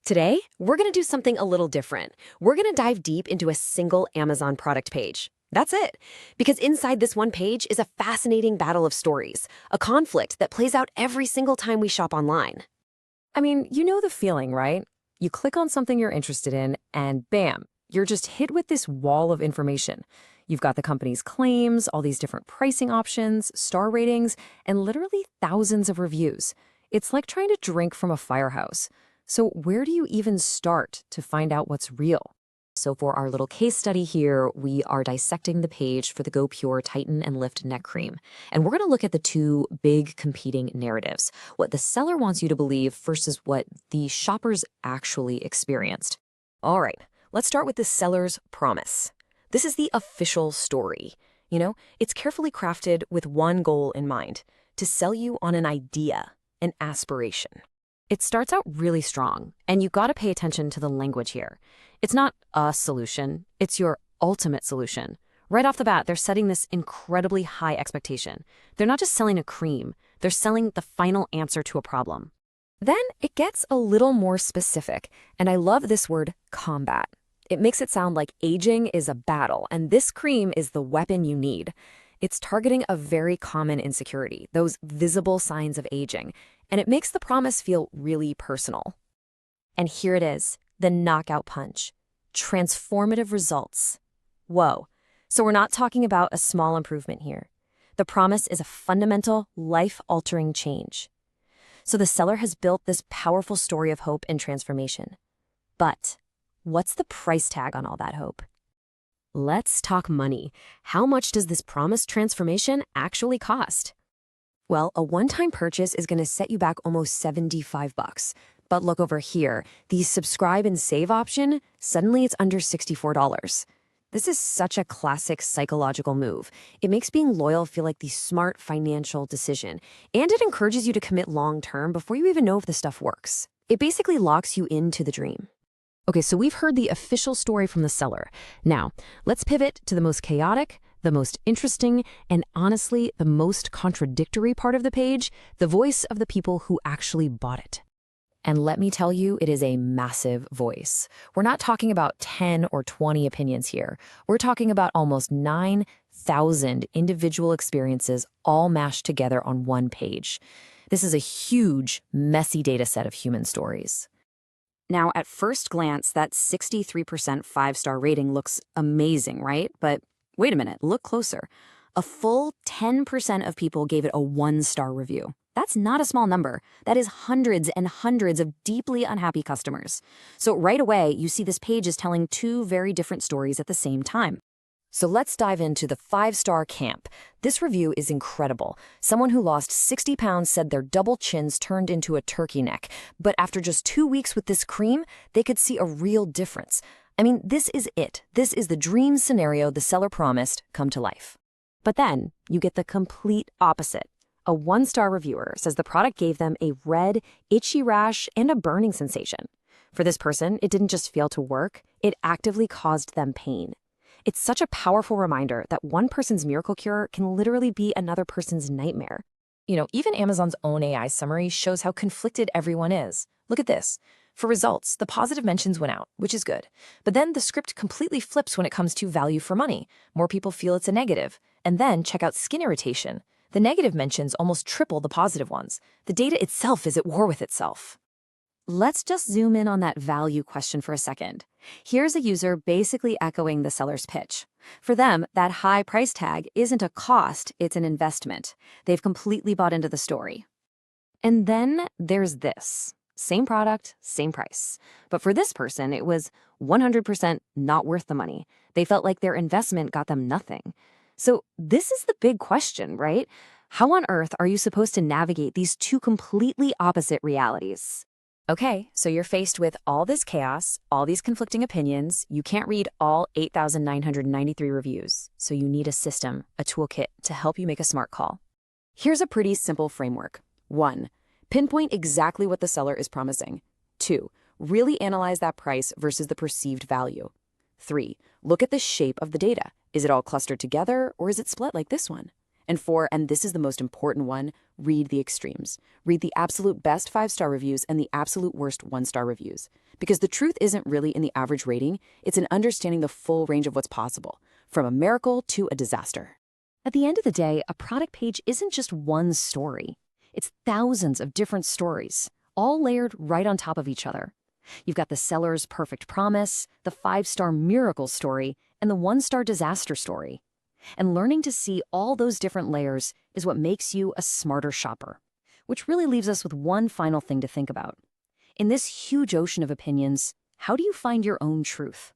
Today, we're going to do something a little different. We're going to dive deep into a single Amazon product page. That's it. Because inside this one page is a fascinating battle of stories, a conflict that plays out every single time we shop online. I mean, you know the feeling, right? You click on something you're interested in, and bam, you're just hit with this wall of information. You've got the company's claims, all these different pricing options, star ratings, and literally thousands of reviews. It's like trying to drink from a firehouse. So where do you even start to find out what's real? So for our little case study here, we are dissecting the page for the goPure Tighten and Lift Neck Cream. And we're going to look at the two big competing narratives, what the seller wants you to believe versus what the shoppers actually experienced. All right, let's start with the seller's promise. This is the official story. It's carefully crafted with one goal in mind, to sell you on an idea, an aspiration. It starts out really strong, and you got to pay attention to the language here. It's not a solution, it's your ultimate solution. Right off the bat, they're setting this incredibly high expectation. They're not just selling a cream, they're selling the final answer to a problem. Then it gets a little more specific, and I love this word, combat. It makes it sound like aging is a battle, and this cream is the weapon you need. It's targeting a very common insecurity, those visible signs of aging, and it makes the promise feel really personal. And here it is, the knockout punch. Transformative results. Whoa. So we're not talking about a small improvement here. The promise is a fundamental, life-altering change. So the seller has built this powerful story of hope and transformation. But what's the price tag on all that hope? Let's talk money. How much does this promised transformation actually cost? Well, a one-time purchase is going to set you back almost $75. But look over here, the subscribe and save option, suddenly it's under $64. This is such a classic psychological move. It makes being loyal feel like the smart financial decision, and it encourages you to commit long-term before you even know if the stuff works. It basically locks you into the dream. Okay, so we've heard the official story from the seller. Now, let's pivot to the most chaotic, the most interesting, and honestly, the most contradictory part of the page, the voice of the people who actually bought it. And let me tell you, it is a massive voice. We're not talking about 10 or 20 opinions here. We're talking about almost 9,000 individual experiences all mashed together on one page. This is a huge, messy data set of human stories. Now, at first glance, that 63% five-star rating looks amazing, right? But wait a minute, look closer. A full 10% of people gave it a one-star review. That's not a small number. That is hundreds and hundreds of deeply unhappy customers. So right away, you see this page is telling two very different stories at the same time. So let's dive into the five-star camp. This review is incredible. Someone who lost 60 pounds said their double chins turned into a turkey neck, but after just 2 weeks with this cream, they could see a real difference. I mean, this is it. This is the dream scenario the seller promised come to life. But then you get the complete opposite. A one-star reviewer says the product gave them a red, itchy rash and a burning sensation. For this person, it didn't just fail to work, it actively caused them pain. It's such a powerful reminder that one person's miracle cure can literally be another person's nightmare. Even Amazon's own AI summary shows how conflicted everyone is. Look at this. For results, the positive mentions went out, which is good. But then the script completely flips when it comes to value for money. More people feel it's a negative. And then check out skin irritation. The negative mentions almost triple the positive ones. The data itself is at war with itself. Let's just zoom in on that value question for a second. Here's a user basically echoing the seller's pitch. For them, that high price tag isn't a cost, it's an investment. They've completely bought into the story. And then there's this. Same product, same price. But for this person, it was 100% not worth the money. They felt like their investment got them nothing. So this is the big question, right? How on earth are you supposed to navigate these two completely opposite realities? Okay, so you're faced with all this chaos, all these conflicting opinions. You can't read all 8,993 reviews, so you need a system, a toolkit to help you make a smart call. Here's a pretty simple framework. 1. Pinpoint exactly what the seller is promising. 2. Really analyze that price versus the perceived value. 3. Look at the shape of the data. Is it all clustered together, or is it split like this one? And 4, and this is the most important one, read the extremes. Read the absolute best 5-star reviews and the absolute worst 1-star reviews. Because the truth isn't really in the average rating, it's in understanding the full range of what's possible, from a miracle to a disaster. At the end of the day, a product page isn't just one story. It's thousands of different stories, all layered right on top of each other. You've got the seller's perfect promise, the 5-star miracle story, and the 1-star disaster story. And learning to see all those different layers is what makes you a smarter shopper. Which really leaves us with one final thing to think about. In this huge ocean of opinions, how do you find your own truth?